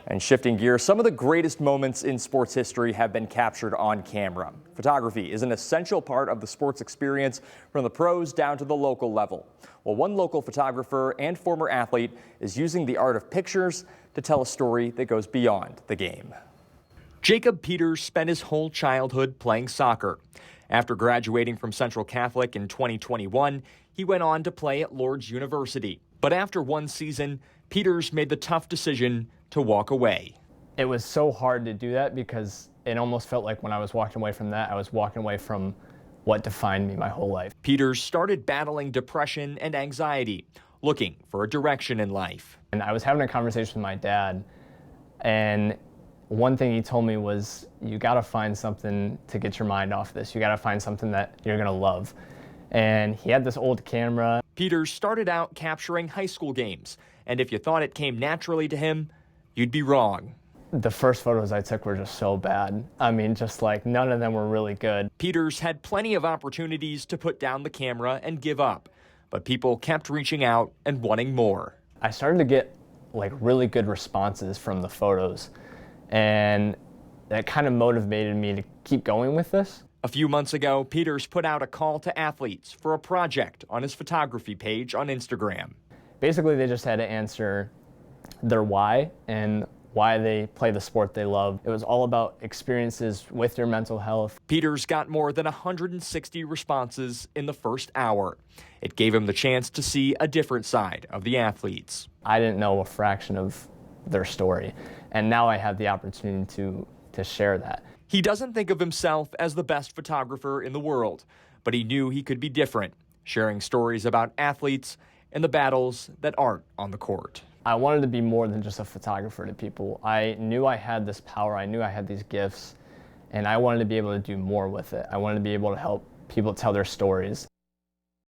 And shifting gears, some of the greatest moments in sports history have been captured on camera. Photography is an essential part of the sports experience from the pros down to the local level. Well, one local photographer and former athlete is using the art of pictures to tell a story that goes beyond the game. Jacob Peters spent his whole childhood playing soccer. After graduating from Central Catholic in 2021, he went on to play at Lourdes University. But after one season, Peters made the tough decision to walk away. It was so hard to do that because it almost felt like when I was walking away from that, I was walking away from what defined me my whole life. Peters started battling depression and anxiety, looking for a direction in life. And I was having a conversation with my dad, and one thing he told me was, you gotta find something to get your mind off this. You gotta find something that you're gonna love. And he had this old camera. Peters started out capturing high school games, and if you thought it came naturally to him, you'd be wrong. The first photos I took were just so bad. I mean, just like none of them were really good. Peters had plenty of opportunities to put down the camera and give up, but people kept reaching out and wanting more. I started to get like really good responses from the photos, and that kind of motivated me to keep going with this. A few months ago, Peters put out a call to athletes for a project on his photography page on Instagram. Basically, they just had to answer their why and why they play the sport they love. It was all about experiences with your mental health. Peters got more than 160 responses in the first hour. It gave him the chance to see a different side of the athletes. I didn't know a fraction of their story, and now I have the opportunity to share that. He doesn't think of himself as the best photographer in the world, but he knew he could be different, sharing stories about athletes and the battles that aren't on the court. I wanted to be more than just a photographer to people. I knew I had this power, I knew I had these gifts, and I wanted to be able to do more with it. I wanted to be able to help people tell their stories.